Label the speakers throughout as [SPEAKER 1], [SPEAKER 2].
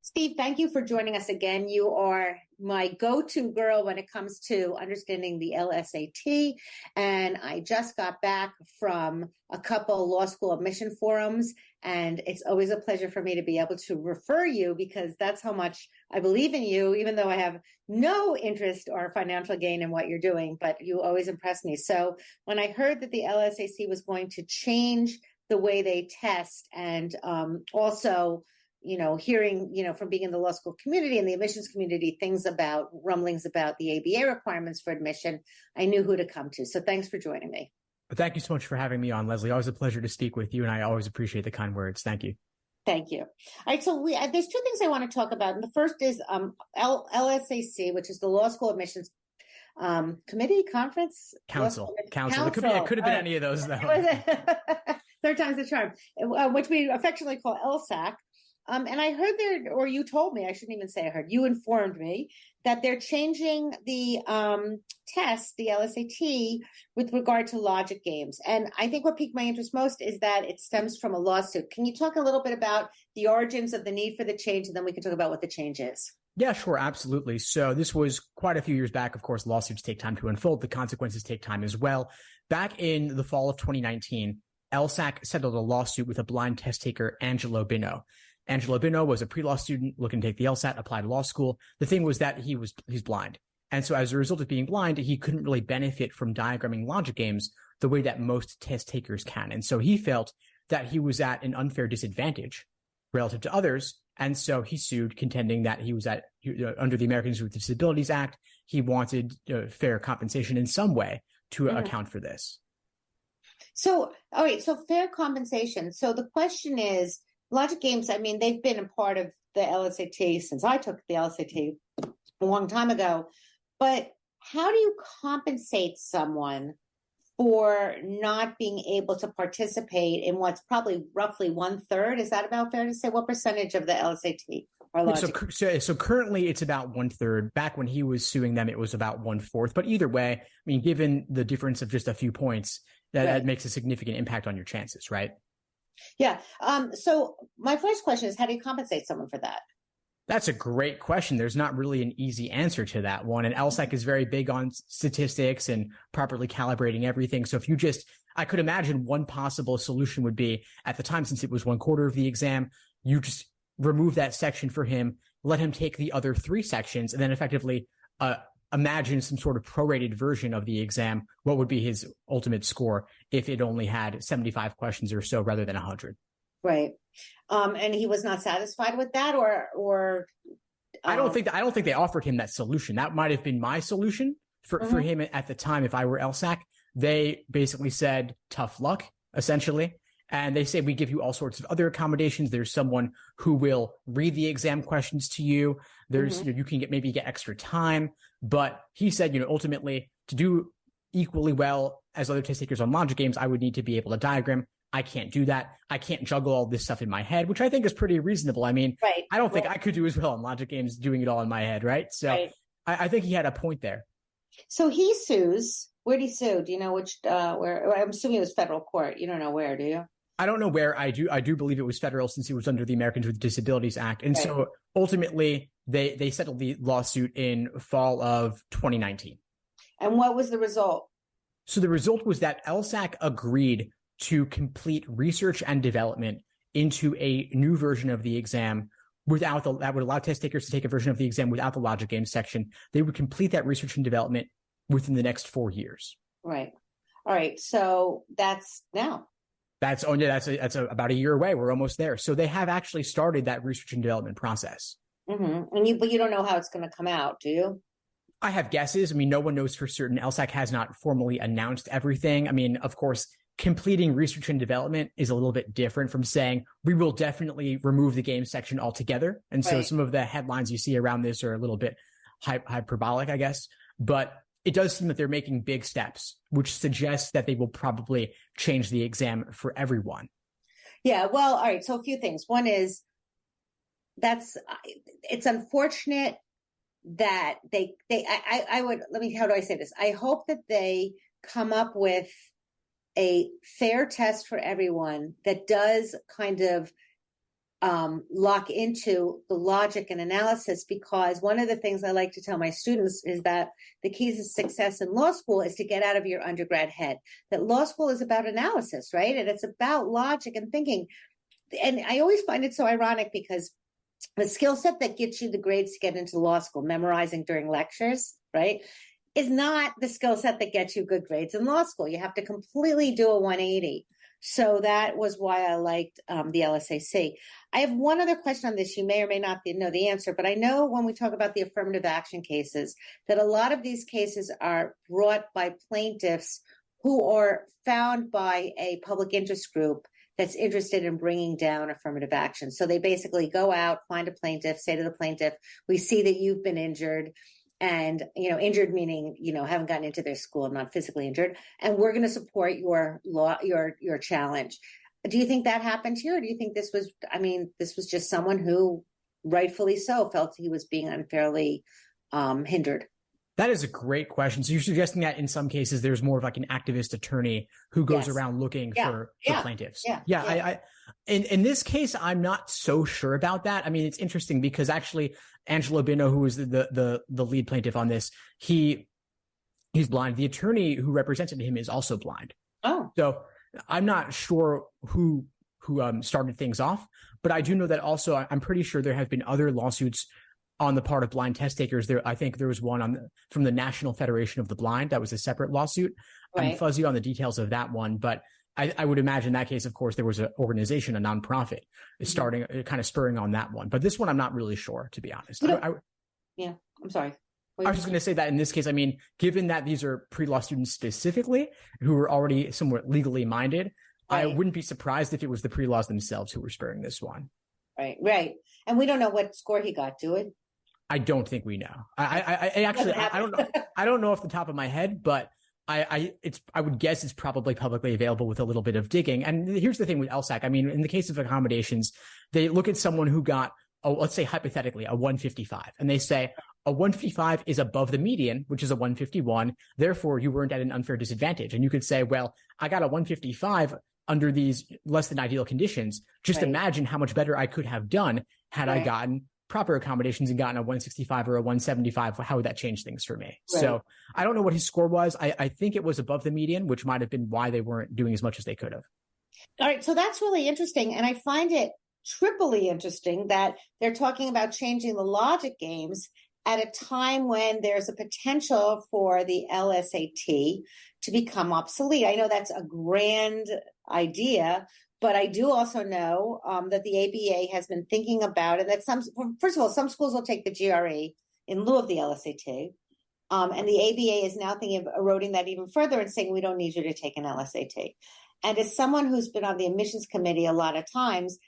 [SPEAKER 1] Steve, thank you for joining us again. You are my go-to girl when it comes to understanding the LSAT. And I just got back from a couple law school admission forums, and it's always a pleasure for me to be able to refer you because that's how much I believe in you, even though I have no interest or financial gain in what you're doing, but you always impress me. So when I heard that the LSAC was going to change the way they test and also hearing, from being in the law school community and the admissions community, rumblings about the ABA requirements for admission, I knew who to come to. So thanks for joining me.
[SPEAKER 2] Thank you so much for having me on, Leslie. Always a pleasure to speak with you, and I always appreciate the kind words. Thank you.
[SPEAKER 1] Thank you. All right, so there's two things I want to talk about. And the first is LSAC, which is the Law School Admissions Committee, Conference?
[SPEAKER 2] Council. It could have been any of those, though.
[SPEAKER 1] Third time's the charm, which we affectionately call LSAC. And I heard or you told me, I shouldn't even say I heard, you informed me that they're changing the test, the LSAT, with regard to logic games. And I think what piqued my interest most is that it stems from a lawsuit. Can you talk a little bit about the origins of the need for the change, and then we can talk about what the change is?
[SPEAKER 2] Yeah, sure. Absolutely. So this was quite a few years back. Of course, lawsuits take time to unfold. The consequences take time as well. Back in the fall of 2019, LSAC settled a lawsuit with a blind test taker, Angelo Bino. Angelo Bino was a pre-law student looking to take the LSAT, apply to law school. The thing was that he's blind. And so as a result of being blind, he couldn't really benefit from diagramming logic games the way that most test takers can. And so he felt that he was at an unfair disadvantage relative to others. And so he sued, contending that he was under the Americans with Disabilities Act. He wanted fair compensation in some way to account for this.
[SPEAKER 1] So, all right, so fair compensation. So the question is, logic games, I mean, they've been a part of the LSAT since I took the LSAT a long time ago. But how do you compensate someone for not being able to participate in what's probably roughly 1/3? Is that about fair to say? What percentage of the LSAT are logic?
[SPEAKER 2] So currently it's about 1/3. Back when he was suing them, it was about 1/4. But either way, I mean, given the difference of just a few points, that makes a significant impact on your chances, right?
[SPEAKER 1] Yeah. So my first question is, how do you compensate someone for that?
[SPEAKER 2] That's a great question. There's not really an easy answer to that one. And LSAC is very big on statistics and properly calibrating everything. So I could imagine one possible solution would be, at the time, since it was 1/4 of the exam, you just remove that section for him, let him take the other 3 sections, and then effectively imagine some sort of prorated version of the exam. What would be his ultimate score if it only had 75 questions or so rather than 100?
[SPEAKER 1] Right. And he was not satisfied with that, or
[SPEAKER 2] I don't think they offered him that solution. That might have been my solution for him at the time. If I were LSAC, they basically said, tough luck, essentially. And they say, we give you all sorts of other accommodations. There's someone who will read the exam questions to you. There's, you can maybe get extra time. But he said, ultimately, to do equally well as other test takers on logic games, I would need to be able to diagram. I can't do that. I can't juggle all this stuff in my head, which I think is pretty reasonable. I mean, I don't think I could do as well on logic games doing it all in my head, right? So I think he had a point there.
[SPEAKER 1] So he sues. Where did he sue? Do you know which, where? I'm assuming it was federal court. You don't know where, do you?
[SPEAKER 2] I don't know where. I do believe it was federal, since it was under the Americans with Disabilities Act. And so ultimately they settled the lawsuit in fall of 2019.
[SPEAKER 1] And what was the result?
[SPEAKER 2] So the result was that LSAC agreed to complete research and development into a new version of the exam that would allow test takers to take a version of the exam without the logic game section. They would complete that research and development within the next 4 years.
[SPEAKER 1] Right. All right. So that's now.
[SPEAKER 2] That's about a year away. We're almost there. So they have actually started that research and development process.
[SPEAKER 1] Mm-hmm. But you don't know how it's going to come out, do you?
[SPEAKER 2] I have guesses. I mean, no one knows for certain. LSAC has not formally announced everything. I mean, of course, completing research and development is a little bit different from saying we will definitely remove the game section altogether. And so some of the headlines you see around this are a little bit hyperbolic, I guess. But it does seem that they're making big steps, which suggests that they will probably change the exam for everyone.
[SPEAKER 1] Yeah, well, all right. So a few things. One is it's unfortunate that how do I say this? I hope that they come up with a fair test for everyone that does kind of lock into the logic and analysis, because one of the things I like to tell my students is that the keys to success in law school is to get out of your undergrad head, that law school is about analysis, right? And it's about logic and thinking. And I always find it so ironic because the skill set that gets you the grades to get into law school, memorizing during lectures, right, is not the skill set that gets you good grades in law school. You have to completely do a 180. So that was why I liked the LSAC. I have one other question on this. You may or may not know the answer, but I know when we talk about the affirmative action cases, that a lot of these cases are brought by plaintiffs who are found by a public interest group that's interested in bringing down affirmative action. So they basically go out, find a plaintiff, say to the plaintiff, we see that you've been injured. And, injured meaning, haven't gotten into their school, not physically injured. And we're going to support your challenge. Do you think that happened here? Or do you think this was just someone who rightfully so felt he was being unfairly hindered?
[SPEAKER 2] That is a great question. So you're suggesting that in some cases, there's more of like an activist attorney who goes around looking for plaintiffs. I in this case, I'm not so sure about that. I mean, it's interesting because actually Angelo Bino, who was the lead plaintiff on this, he's blind. The attorney who represented him is also blind. Oh, so I'm not sure who started things off, but I do know that also I'm pretty sure there have been other lawsuits on the part of blind test takers. I think there was one from the National Federation of the Blind. That was a separate lawsuit. Right. I'm fuzzy on the details of that one, but I would imagine in that case, of course, there was an organization, a nonprofit, starting kind of spurring on that one. But this one, I'm not really sure, to be honest.
[SPEAKER 1] I'm sorry.
[SPEAKER 2] I was just going to say that in this case, I mean, given that these are pre-law students specifically who are already somewhat legally minded, right, I wouldn't be surprised if it was the pre-laws themselves who were spurring this one.
[SPEAKER 1] Right. And we don't know what score he got, do we?
[SPEAKER 2] I don't think we know. I don't know. I don't know off the top of my head, but I would guess it's probably publicly available with a little bit of digging. And here's the thing with LSAC. I mean, in the case of accommodations, they look at someone who got, let's say hypothetically, a 155, and they say a 155 is above the median, which is a 151. Therefore, you weren't at an unfair disadvantage. And you could say, well, I got a 155 under these less than ideal conditions. Just imagine how much better I could have done had I gotten proper accommodations and gotten a 165 or a 175. How would that change things for me? Right. So I don't know what his score was. I think it was above the median, which might have been why they weren't doing as much as they could have.
[SPEAKER 1] All right. So that's really interesting. And I find it triply interesting that they're talking about changing the logic games at a time when there's a potential for the LSAT to become obsolete. I know that's a grand idea, but I do also know that the ABA has been thinking about it, that first of all, some schools will take the GRE in lieu of the LSAT. And the ABA is now thinking of eroding that even further and saying, we don't need you to take an LSAT. And as someone who's been on the admissions committee a lot of times,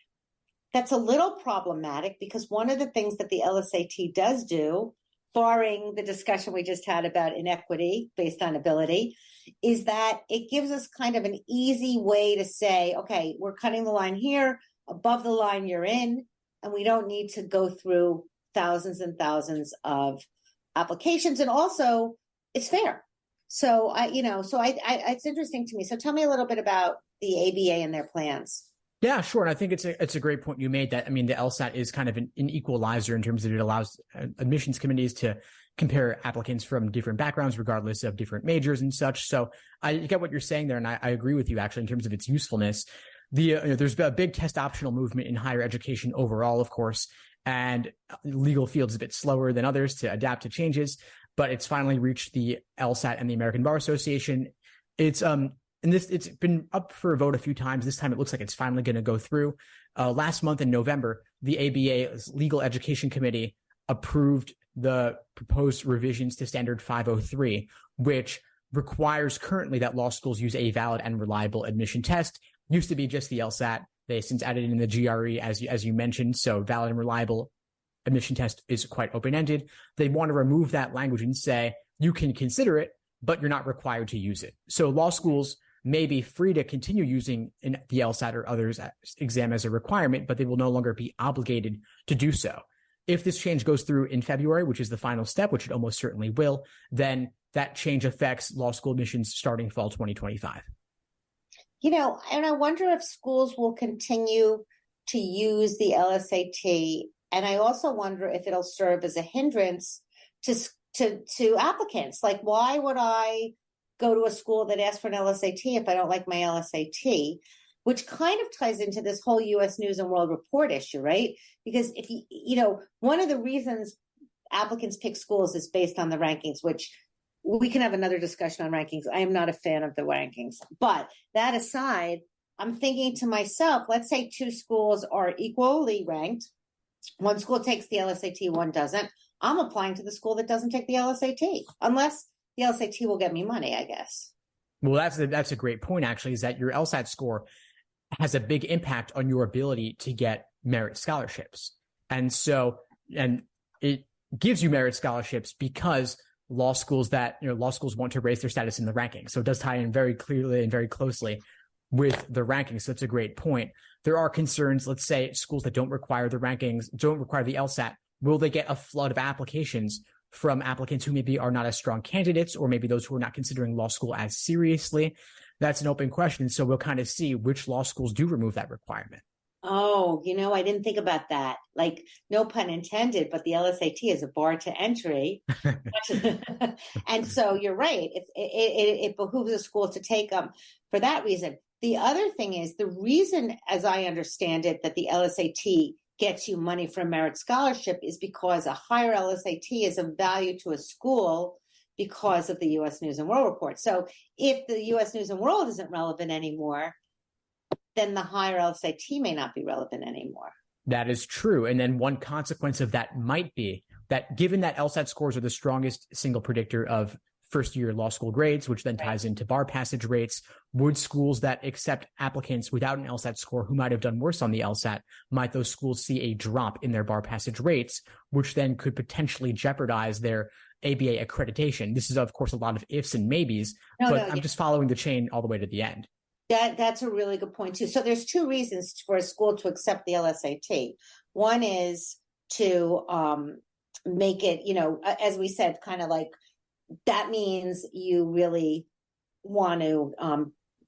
[SPEAKER 1] that's a little problematic because one of the things that the LSAT does do, barring the discussion we just had about inequity based on ability, is that it gives us kind of an easy way to say, okay, we're cutting the line here, above the line you're in, and we don't need to go through thousands and thousands of applications. And also it's fair. So it's interesting to me. So tell me a little bit about the ABA and their plans.
[SPEAKER 2] Yeah, sure. And I think it's a great point you made that, I mean, the LSAT is kind of an equalizer in terms of it allows admissions committees to compare applicants from different backgrounds, regardless of different majors and such. So I get what you're saying there. And I agree with you actually in terms of its usefulness. There's been a big test optional movement in higher education overall, of course, and legal field's a bit slower than others to adapt to changes, but it's finally reached the LSAT and the American Bar Association. It's been up for a vote a few times. This time it looks like it's finally going to go through. Last month in November, the ABA's Legal Education Committee approved the proposed revisions to Standard 503, which requires currently that law schools use a valid and reliable admission test. Used to be just the LSAT. They since added in the GRE, as you mentioned. So valid and reliable admission test is quite open-ended. They want to remove that language and say you can consider it, but you're not required to use it. So law schools may be free to continue using the LSAT or others exam as a requirement, but they will no longer be obligated to do so. If this change goes through in February, which is the final step, which it almost certainly will, then that change affects law school admissions starting fall 2025.
[SPEAKER 1] And I wonder if schools will continue to use the LSAT. And I also wonder if it'll serve as a hindrance to applicants. Like, why would I go to a school that asks for an LSAT if I don't like my LSAT? Which kind of ties into this whole U.S. News and World Report issue, right? Because if one of the reasons applicants pick schools is based on the rankings, which we can have another discussion on rankings. I am not a fan of the rankings. But that aside, I'm thinking to myself, let's say two schools are equally ranked. One school takes the LSAT, one doesn't. I'm applying to the school that doesn't take the LSAT, unless the LSAT will get me money, I guess.
[SPEAKER 2] Well, that's a great point, actually, is that your LSAT score has a big impact on your ability to get merit scholarships. And it gives you merit scholarships because law schools want to raise their status in the rankings. So it does tie in very clearly and very closely with the rankings. So that's a great point. There are concerns, let's say schools that don't require the rankings, don't require the LSAT, will they get a flood of applications from applicants who maybe are not as strong candidates, or maybe those who are not considering law school as seriously? That's an open question. So we'll kind of see which law schools do remove that requirement.
[SPEAKER 1] Oh, I didn't think about that. Like, no pun intended, but the LSAT is a bar to entry. And so you're right. It behooves a school to take them for that reason. The other thing is, the reason, as I understand it, that the LSAT gets you money for a merit scholarship is because a higher LSAT is of value to a school because of the U.S. News and World Report. So if the U.S. News and World isn't relevant anymore, then the higher LSAT may not be relevant anymore.
[SPEAKER 2] That is true. And then one consequence of that might be that, given that LSAT scores are the strongest single predictor of first-year law school grades, which then ties into bar passage rates, would schools that accept applicants without an LSAT score who might have done worse on the LSAT, might those schools see a drop in their bar passage rates, which then could potentially jeopardize their ABA accreditation? This is, of course, a lot of ifs and maybes, but I'm just following the chain all the way to the end.
[SPEAKER 1] That's a really good point, too. So there's two reasons for a school to accept the LSAT. One is to make it, as we said, kind of like, that means you really want to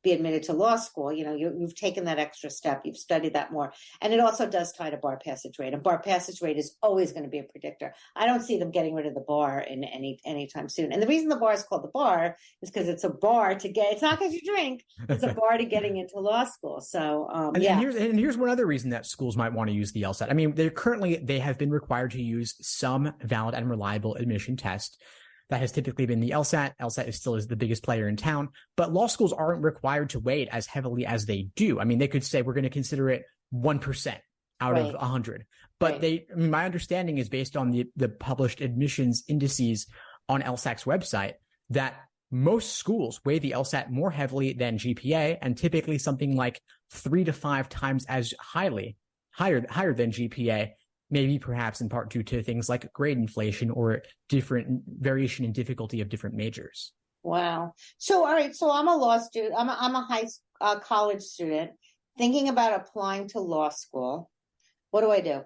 [SPEAKER 1] be admitted to law school. You've taken that extra step. You've studied that more. And it also does tie to bar passage rate. And bar passage rate is always going to be a predictor. I don't see them getting rid of the bar in anytime soon. And the reason the bar is called the bar is because it's a bar to get, it's not because you drink, it's a bar to getting into law school. So,
[SPEAKER 2] and here's one other reason that schools might want to use the LSAT. I mean, they have been required to use some valid and reliable admission test. That has typically been the LSAT. LSAT still is the biggest player in town, but law schools aren't required to weigh it as heavily as they do. I mean, they could say we're going to consider it 1% out of 100. But my understanding is, based on the published admissions indices on LSAC's website, that most schools weigh the LSAT more heavily than GPA, and typically something like 3 to 5 times as higher than GPA. Maybe perhaps in part due to things like grade inflation or different variation in difficulty of different majors.
[SPEAKER 1] Wow. So, all right. So I'm a law student. I'm a college student thinking about applying to law school. What do I do?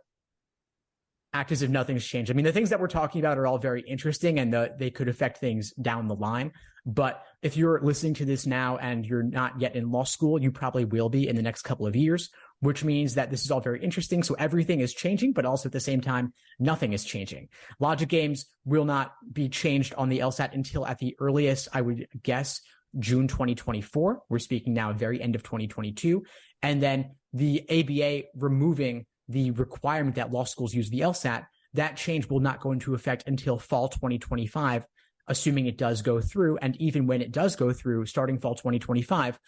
[SPEAKER 2] Act as if nothing's changed. I mean, the things that we're talking about are all very interesting, and they could affect things down the line. But if you're listening to this now and you're not yet in law school, you probably will be in the next couple of years, which means that this is all very interesting. So everything is changing, but also at the same time, nothing is changing. Logic games will not be changed on the LSAT until, at the earliest, I would guess, June 2024. We're speaking now very end of 2022. And then the ABA removing the requirement that law schools use the LSAT, that change will not go into effect until fall 2025, assuming it does go through. And even when it does go through, starting fall 2025,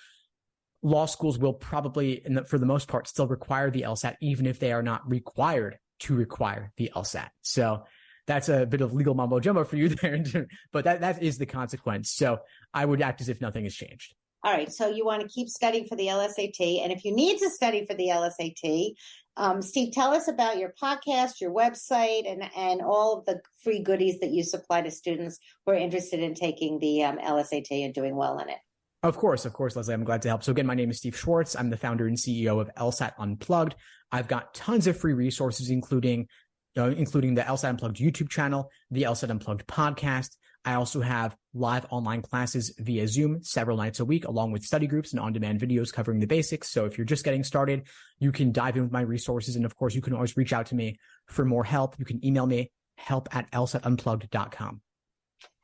[SPEAKER 2] law schools will probably, for the most part, still require the LSAT, even if they are not required to require the LSAT. So that's a bit of legal mumbo jumbo for you there, but that is the consequence. So I would act as if nothing has changed.
[SPEAKER 1] All right. So you want to keep studying for the LSAT. And if you need to study for the LSAT, Steve, tell us about your podcast, your website, and all of the free goodies that you supply to students who are interested in taking the LSAT and doing well in it.
[SPEAKER 2] Of course, Leslie, I'm glad to help. So again, my name is Steve Schwartz. I'm the founder and CEO of LSAT Unplugged. I've got tons of free resources, including the LSAT Unplugged YouTube channel, the LSAT Unplugged podcast. I also have live online classes via Zoom several nights a week, along with study groups and on-demand videos covering the basics. So if you're just getting started, you can dive in with my resources. And of course, you can always reach out to me for more help. You can email me, help@lsatunplugged.com.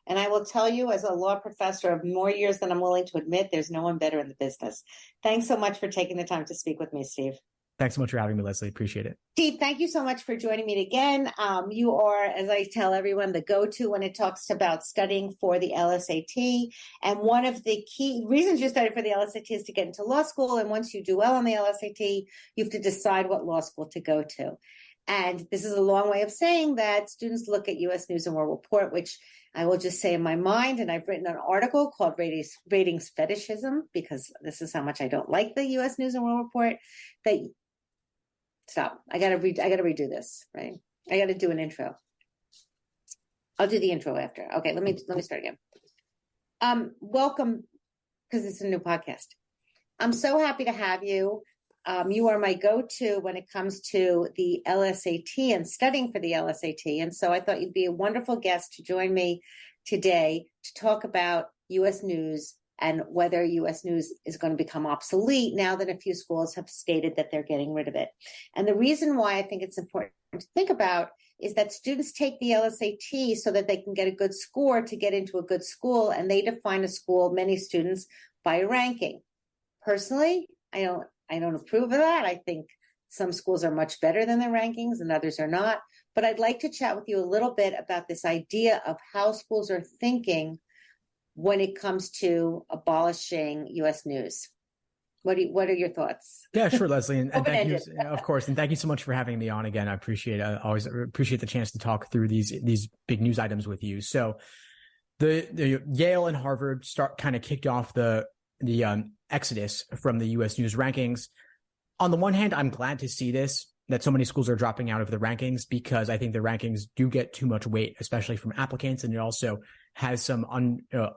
[SPEAKER 1] And I will tell you, as a law professor of more years than I'm willing to admit, there's no one better in the business. Thanks so much for taking the time to speak with me, Steve.
[SPEAKER 2] Thanks so much for having me, Leslie. Appreciate it.
[SPEAKER 1] Steve, thank you so much for joining me again. You are, as I tell everyone, the go-to when it talks about studying for the LSAT. And one of the key reasons you study for the LSAT is to get into law school. And once you do well on the LSAT, you have to decide what law school to go to. And this is a long way of saying that students look at U.S. News and World Report, which I will just say in my mind, and I've written an article called Ratings Fetishism, because this is how much I don't like the U.S. News and World Report, that stop. I gotta redo this, right? I gotta do an intro. I'll do the intro after. Okay, let me start again. Welcome, because it's a new podcast. I'm so happy to have you. You are my go-to when it comes to the LSAT and studying for the LSAT. And so I thought you'd be a wonderful guest to join me today to talk about U.S. News and whether U.S. News is going to become obsolete now that a few schools have stated that they're getting rid of it. And the reason why I think it's important to think about is that students take the LSAT so that they can get a good score to get into a good school, and they define a school, many students, by a ranking. Personally, I don't approve of that. I think some schools are much better than their rankings and others are not. But I'd like to chat with you a little bit about this idea of how schools are thinking when it comes to abolishing U.S. News. What are your thoughts?
[SPEAKER 2] Yeah, sure, Leslie. And thank you, of course. And thank you so much for having me on again. I always appreciate the chance to talk through these big news items with you. So the Yale and Harvard kicked off the exodus from the U.S. News rankings. On the one hand, I'm glad to see that so many schools are dropping out of the rankings, because I think the rankings do get too much weight, especially from applicants. And it also has some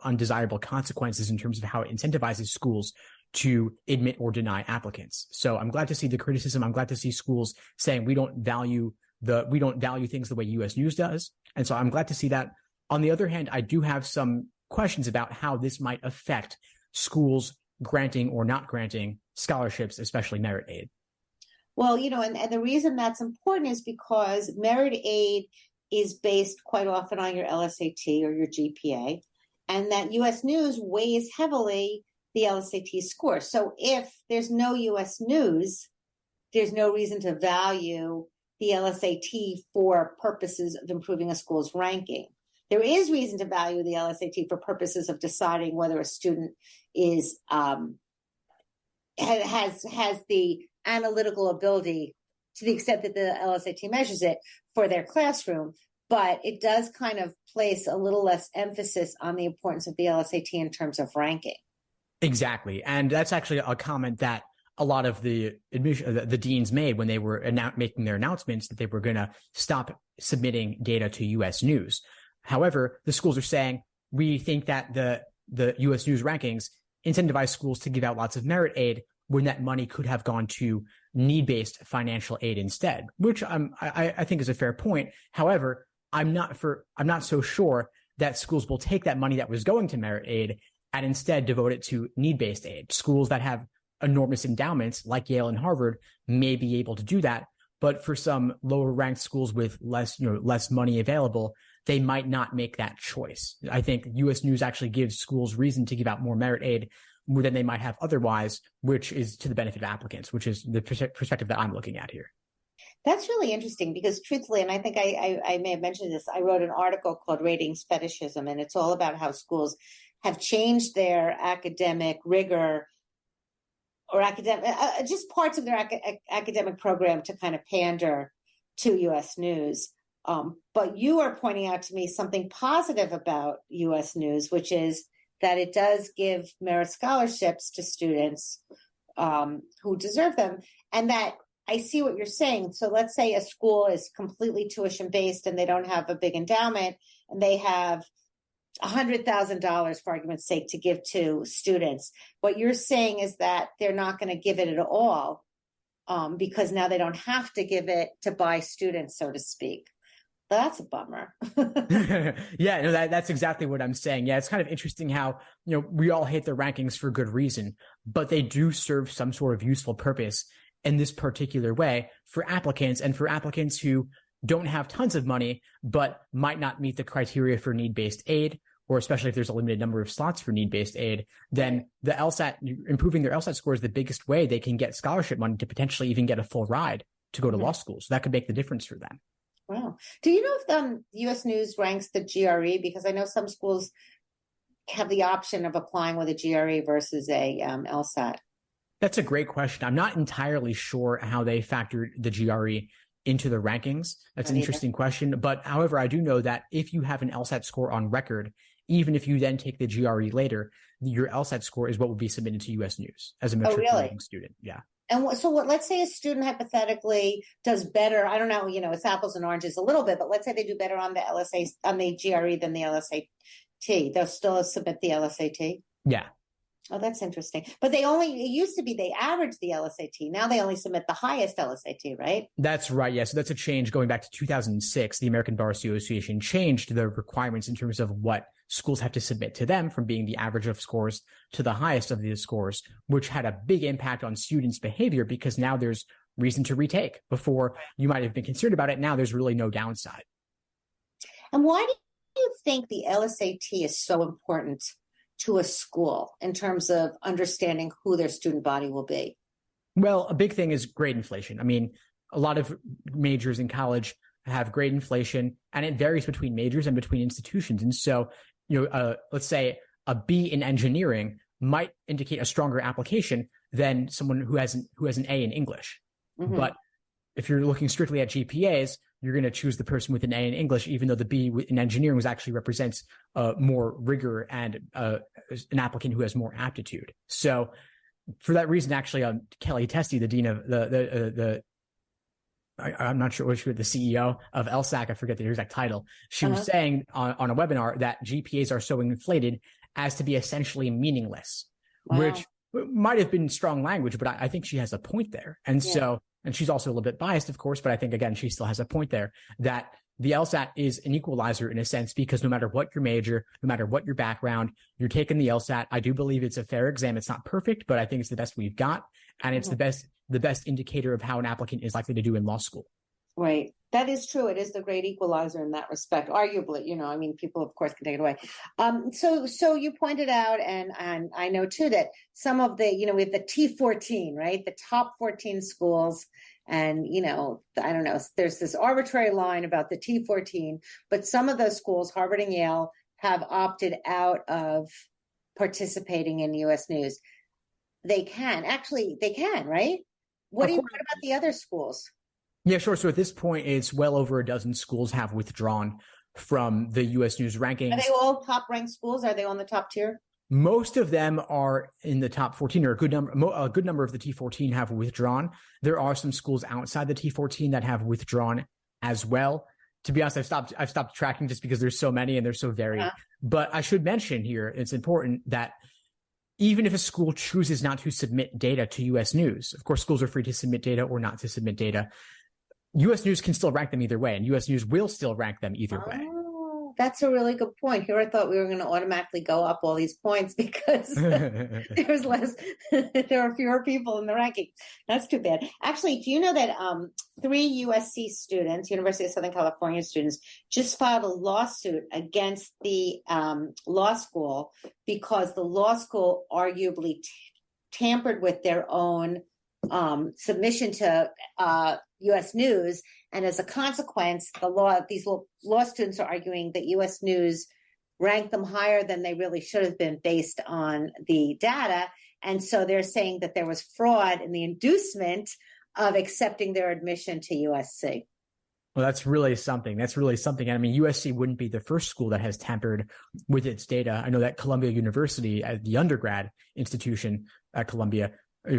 [SPEAKER 2] undesirable consequences in terms of how it incentivizes schools to admit or deny applicants. So I'm glad to see the criticism. I'm glad to see schools saying we don't value things the way U.S. News does. And so I'm glad to see that. On the other hand, I do have some questions about how this might affect schools granting or not granting scholarships, especially merit aid.
[SPEAKER 1] Well, and the reason that's important is because merit aid is based quite often on your LSAT or your GPA, and that U.S. News weighs heavily the LSAT score. So if there's no U.S. News, there's no reason to value the LSAT for purposes of improving a school's ranking. There is reason to value the LSAT for purposes of deciding whether a student is has the analytical ability, to the extent that the LSAT measures it, for their classroom. But it does kind of place a little less emphasis on the importance of the LSAT in terms of ranking.
[SPEAKER 2] Exactly. And that's actually a comment that a lot of the deans made when they were making their announcements that they were going to stop submitting data to U.S. News. However, the schools are saying, we think that the U.S. News rankings incentivize schools to give out lots of merit aid when that money could have gone to need-based financial aid instead, which I think is a fair point. However, I'm not so sure that schools will take that money that was going to merit aid and instead devote it to need-based aid. Schools that have enormous endowments like Yale and Harvard may be able to do that, but for some lower-ranked schools with less money available, they might not make that choice. I think U.S. News actually gives schools reason to give out more merit aid than they might have otherwise, which is to the benefit of applicants, which is the perspective that I'm looking at here.
[SPEAKER 1] That's really interesting because truthfully, and I think I may have mentioned this, I wrote an article called Ratings Fetishism, and it's all about how schools have changed their academic rigor or just parts of their academic program to kind of pander to U.S. News. But you are pointing out to me something positive about U.S. News, which is that it does give merit scholarships to students who deserve them, and that I see what you're saying. So let's say a school is completely tuition-based and they don't have a big endowment, and they have $100,000, for argument's sake, to give to students. What you're saying is that they're not going to give it at all because now they don't have to give it to buy students, so to speak. That's a bummer.
[SPEAKER 2] Yeah, no, that's exactly what I'm saying. Yeah, it's kind of interesting how, we all hate the rankings for good reason, but they do serve some sort of useful purpose in this particular way for applicants, and for applicants who don't have tons of money, but might not meet the criteria for need-based aid, or especially if there's a limited number of slots for need-based aid, then the LSAT, improving their LSAT score is the biggest way they can get scholarship money to potentially even get a full ride to go to law school. So that could make the difference for them.
[SPEAKER 1] Wow. Do you know if U.S. News ranks the GRE? Because I know some schools have the option of applying with a GRE versus a LSAT.
[SPEAKER 2] That's a great question. I'm not entirely sure how they factored the GRE into the rankings. That's an interesting question. But however, I do know that if you have an LSAT score on record, even if you then take the GRE later, your LSAT score is what will be submitted to U.S. News as a matriculating student. Yeah.
[SPEAKER 1] And so let's say a student hypothetically does better. I don't know, it's apples and oranges a little bit, but let's say they do better on the on the GRE than the LSAT. They'll still submit the LSAT.
[SPEAKER 2] Yeah.
[SPEAKER 1] Oh, that's interesting. But it used to be they averaged the LSAT. Now they only submit the highest LSAT, right?
[SPEAKER 2] That's right. Yeah. So that's a change going back to 2006. The American Bar Association changed the requirements in terms of what schools have to submit to them, from being the average of scores to the highest of the scores, which had a big impact on students' behavior, because now there's reason to retake. Before, you might have been concerned about it. Now there's really no downside.
[SPEAKER 1] And why do you think the LSAT is so important to a school in terms of understanding who their student body will be?
[SPEAKER 2] Well, a big thing is grade inflation. I mean, a lot of majors in college have grade inflation, and it varies between majors and between institutions. And so, let's say a B in engineering might indicate a stronger application than someone who has an A in English. Mm-hmm. But if you're looking strictly at GPAs, you're going to choose the person with an A in English, even though the B in engineering actually represents more rigor and an applicant who has more aptitude. So for that reason, actually, Kelly Testy, the dean of I'm not sure which, the CEO of LSAC, I forget the exact title. She was saying on a webinar that GPAs are so inflated as to be essentially meaningless, which might have been strong language, but I think she has a point there. And so, and she's also a little bit biased, of course, but I think, again, she still has a point there, that the LSAT is an equalizer in a sense, because no matter what your major, no matter what your background, you're taking the LSAT. I do believe it's a fair exam. It's not perfect, but I think it's the best we've got. And it's the best indicator of how an applicant is likely to do in law school.
[SPEAKER 1] Right. That is true. It is the great equalizer in that respect. Arguably, people, of course, can take it away. So you pointed out, and I know too, that some of the, we have the T14, right? The top 14 schools. And, I don't know, there's this arbitrary line about the T14, but some of those schools, Harvard and Yale, have opted out of participating in U.S. News. They can, right? What about the other schools?
[SPEAKER 2] Yeah, sure. So at this point, it's well over a dozen schools have withdrawn from the U.S. News rankings.
[SPEAKER 1] Are they all top-ranked schools? Are they on the top tier?
[SPEAKER 2] Most of them are in the top 14, or a good number of the T14 have withdrawn. There are some schools outside the T14 that have withdrawn as well. To be honest, I've stopped tracking just because there's so many and they're so varied. But I should mention here, it's important that even if a school chooses not to submit data to U.S. News, of course, schools are free to submit data or not to submit data. U.S. News can still rank them either way, and U.S. News will still rank them either way.
[SPEAKER 1] That's a really good point. Here I thought we were going to automatically go up all these points because there are fewer people in the ranking. That's too bad. Actually, do you know that 3 USC students, University of Southern California students, just filed a lawsuit against the law school because the law school arguably tampered with their own submission to U.S. News, and as a consequence, these law students are arguing that U.S. News ranked them higher than they really should have been based on the data, and so they're saying that there was fraud in the inducement of accepting their admission to USC.
[SPEAKER 2] Well, that's really something. And I mean, USC wouldn't be the first school that has tampered with its data. I know that Columbia University, the undergrad institution at Columbia,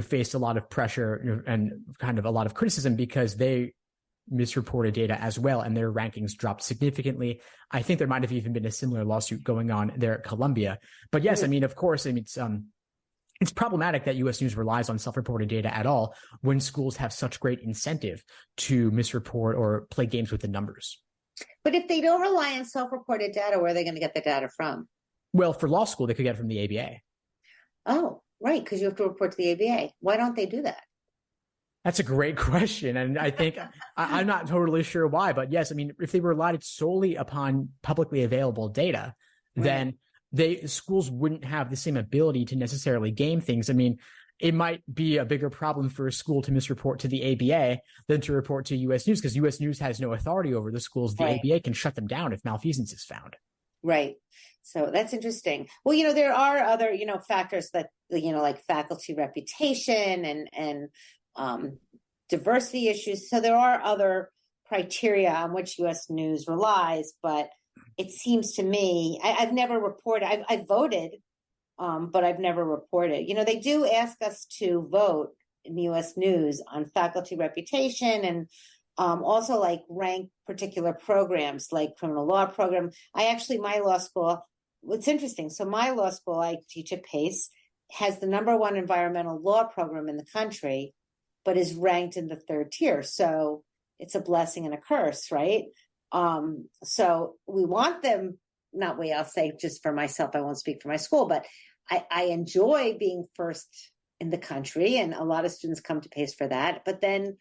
[SPEAKER 2] faced a lot of pressure and kind of a lot of criticism because they misreported data as well, and their rankings dropped significantly. I think there might have even been a similar lawsuit going on there at Columbia. But yes, I mean, of course, it's problematic that U.S. News relies on self-reported data at all when schools have such great incentive to misreport or play games with the numbers.
[SPEAKER 1] But if they don't rely on self-reported data, where are they going to get the data from?
[SPEAKER 2] Well, for law school, they could get it from the ABA.
[SPEAKER 1] Oh, right, because you have to report to the ABA. Why don't they do that?
[SPEAKER 2] That's a great question. And I think I'm not totally sure why, but yes, I mean, if they relied solely upon publicly available data, then schools wouldn't have the same ability to necessarily game things. I mean, it might be a bigger problem for a school to misreport to the ABA than to report to U.S. News, because U.S. News has no authority over the schools. The ABA can shut them down if malfeasance is found.
[SPEAKER 1] Right. So that's interesting. Well, there are other, factors that, like faculty reputation and diversity issues. So there are other criteria on which U.S. News relies, but it seems to me, I've never reported, I've voted, but I've never reported. They do ask us to vote in U.S. News on faculty reputation and also like rank particular programs like criminal law program. My law school, it's interesting. So my law school, I teach at Pace, has the #1 environmental law program in the country, but is ranked in the 3rd tier. So it's a blessing and a curse, right? So we want them, I'll say just for myself, I won't speak for my school, but I enjoy being first in the country, and a lot of students come to Pace for that. But then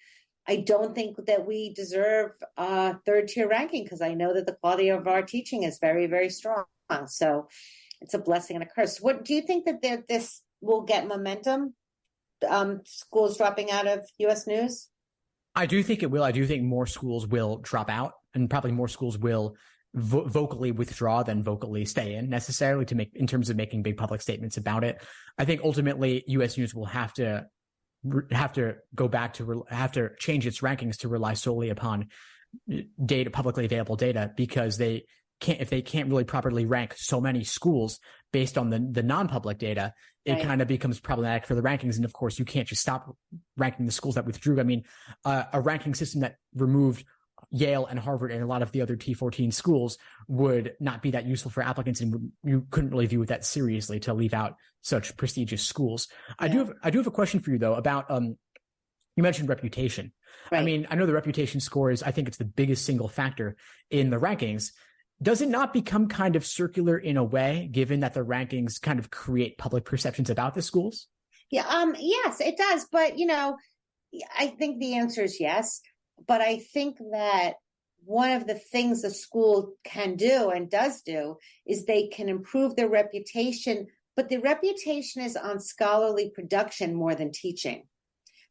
[SPEAKER 1] I don't think that we deserve 3rd tier ranking, because I know that the quality of our teaching is very, very strong. So it's a blessing and a curse. What do you think that this will get momentum? Schools dropping out of U.S. News?
[SPEAKER 2] I do think it will. I do think more schools will drop out, and probably more schools will vocally withdraw than vocally stay in, necessarily, in terms of making big public statements about it. I think ultimately U.S. News will have to go back to have to change its rankings to rely solely upon data, publicly available data, because if they can't really properly rank so many schools based on the non-public data, it kind of becomes problematic for the rankings. And of course, you can't just stop ranking the schools that withdrew. I mean, a ranking system that removed Yale and Harvard and a lot of the other T14 schools would not be that useful for applicants, and you couldn't really view it that seriously to leave out such prestigious schools. Yeah. I do have a question for you though about you mentioned reputation. Right. I mean, I know the reputation score I think it's the biggest single factor in the rankings. Does it not become kind of circular in a way, given that the rankings kind of create public perceptions about the schools?
[SPEAKER 1] Yeah, yes, it does. But, I think the answer is yes. But I think that one of the things a school can do and does do is they can improve their reputation, but the reputation is on scholarly production more than teaching.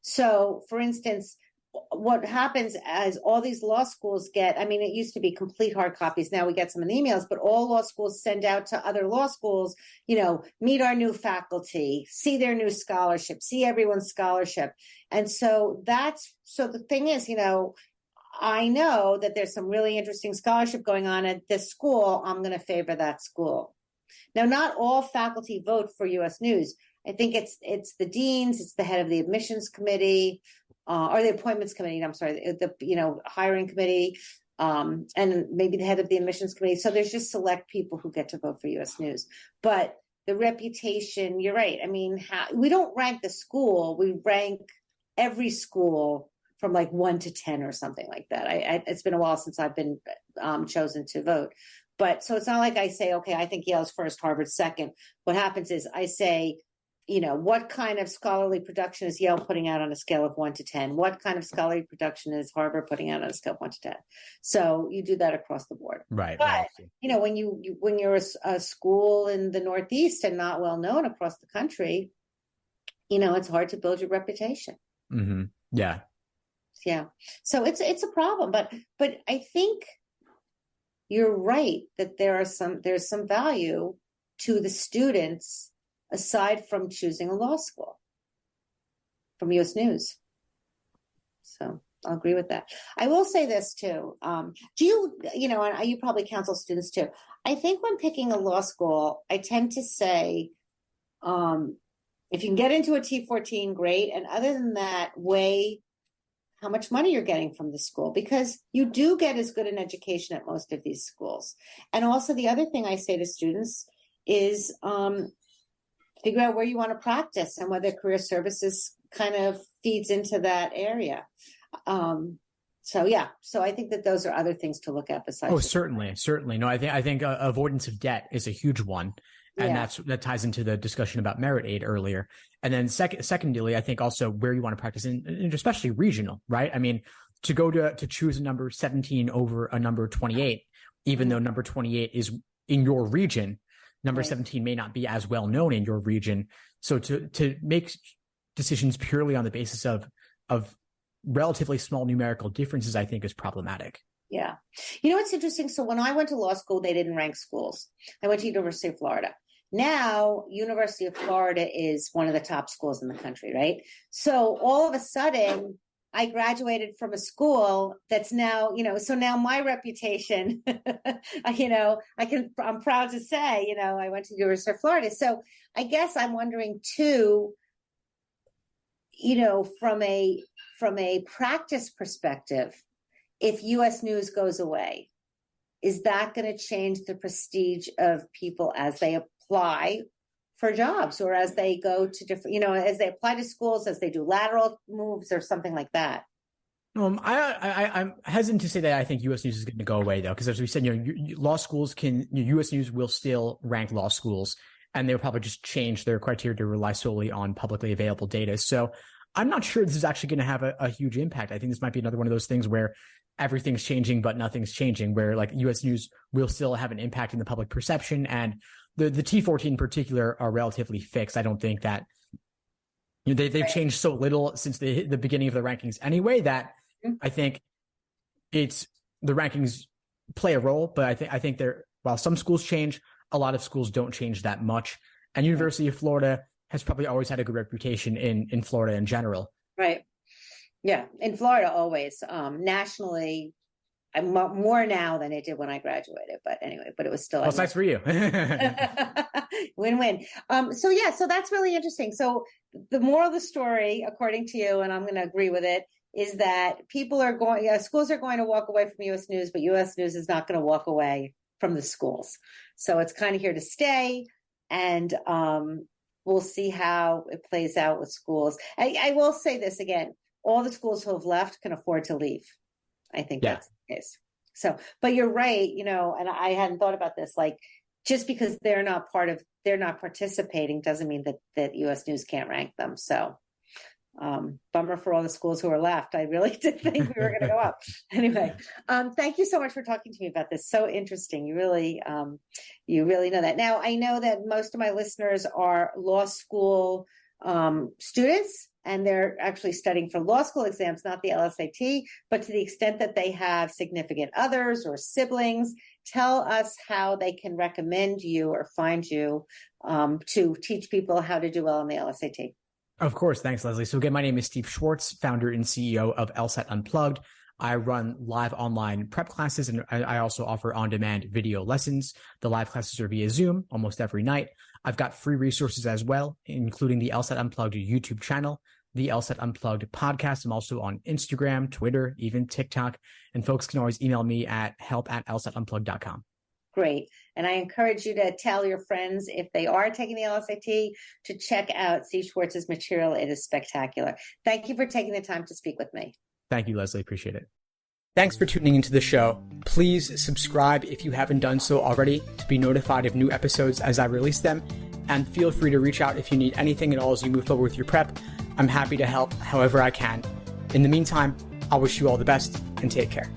[SPEAKER 1] So, for instance, what happens as all these law schools get, I mean, it used to be complete hard copies. Now we get some in the emails, but all law schools send out to other law schools, meet our new faculty, see their new scholarship, see everyone's scholarship. And so the thing is, I know that there's some really interesting scholarship going on at this school. I'm going to favor that school. Now, not all faculty vote for U.S. News. I think it's the deans, it's the head of the admissions committee, or the appointments committee, I'm sorry, the hiring committee, and maybe the head of the admissions committee. So there's just select people who get to vote for U.S. News. But the reputation, you're right. I mean, we don't rank the school. We rank every school from like 1 to 10 or something like that. It's been a while since I've been chosen to vote. But so it's not like I say, okay, I think Yale's first, Harvard's second. What happens is I say, what kind of scholarly production is Yale putting out on a scale of 1 to 10? What kind of scholarly production is Harvard putting out on a scale of 1 to 10? So you do that across the board.
[SPEAKER 2] Right.
[SPEAKER 1] But,
[SPEAKER 2] right.
[SPEAKER 1] When you're a school in the Northeast and not well known across the country, it's hard to build your reputation.
[SPEAKER 2] Mm-hmm. Yeah.
[SPEAKER 1] Yeah. So it's a problem, but I think you're right that there's some value to the students aside from choosing a law school from U.S. News. So I'll agree with that. I will say this too. Do you, and you probably counsel students too. I think when picking a law school, I tend to say, if you can get into a T14, great. And other than that, weigh how much money you're getting from the school, because you do get as good an education at most of these schools. And also the other thing I say to students is, figure out where you want to practice and whether career services kind of feeds into that area. So yeah, so I think that those are other things to look at besides.
[SPEAKER 2] Oh, certainly. No, I think avoidance of debt is a huge one, and that ties into the discussion about merit aid earlier. And then secondly, I think also where you want to practice, and especially regional, right? I mean, to go to choose a number 17 over a number 28, even though number 28 is in your region, number 17 may not be as well known in your region. So to make decisions purely on the basis of relatively small numerical differences, I think is problematic.
[SPEAKER 1] Yeah. You know, it's interesting. So when I went to law school, they didn't rank schools. I went to University of Florida. Now, University of Florida is one of the top schools in the country, right? So all of a sudden, I graduated from a school that's now, so now my reputation, I'm proud to say, I went to University of Florida. So I guess I'm wondering too, from a practice perspective, if U.S. News goes away, is that going to change the prestige of people as they apply for jobs or as they go to different, as they apply to schools, as they do lateral moves or something like that?
[SPEAKER 2] I'm hesitant to say that I think U.S. News is going to go away, though, because as we said, law schools U.S. News will still rank law schools, and they'll probably just change their criteria to rely solely on publicly available data. So I'm not sure this is actually going to have a huge impact. I think this might be another one of those things where everything's changing, but nothing's changing, where like U.S. News will still have an impact in the public perception. And the T14 in particular are relatively fixed. I don't think that they've changed so little since the beginning of the rankings anyway, that I think the rankings play a role, but I think while some schools change, a lot of schools don't change that much. And University of Florida has probably always had a good reputation in Florida in general.
[SPEAKER 1] Right. Yeah. In Florida, always. Nationally, I'm more now than it did when I graduated. But anyway, it was still.
[SPEAKER 2] Well, it's nice for you.
[SPEAKER 1] Win-win. So that's really interesting. So the moral of the story, according to you, and I'm going to agree with it, is that schools are going to walk away from U.S. News, but U.S. News is not going to walk away from the schools. So it's kind of here to stay. And we'll see how it plays out with schools. I will say this again. All the schools who have left can afford to leave. I think that's the case. So, but you're right, and I hadn't thought about this, like just because they're not participating doesn't mean that U.S. News can't rank them. So bummer for all the schools who are left. I really did think we were going to go up. Anyway, thank you so much for talking to me about this. So interesting. You really know that. Now, I know that most of my listeners are law school students, and they're actually studying for law school exams, not the LSAT, but to the extent that they have significant others or siblings, tell us how they can recommend you or find you to teach people how to do well on the LSAT.
[SPEAKER 2] Of course. Thanks, Leslie. So again, my name is Steve Schwartz, founder and CEO of LSAT Unplugged. I run live online prep classes, and I also offer on-demand video lessons. The live classes are via Zoom almost every night. I've got free resources as well, including the LSAT Unplugged YouTube channel, the LSAT Unplugged podcast. I'm also on Instagram, Twitter, even TikTok. And folks can always email me at help@lsatunplugged.com.
[SPEAKER 1] Great. And I encourage you to tell your friends, if they are taking the LSAT, to check out Steve Schwartz's material. It is spectacular. Thank you for taking the time to speak with me.
[SPEAKER 2] Thank you, Leslie. Appreciate it. Thanks for tuning into the show. Please subscribe if you haven't done so already to be notified of new episodes as I release them. And feel free to reach out if you need anything at all as you move forward with your prep. I'm happy to help however I can. In the meantime, I'll wish you all the best and take care.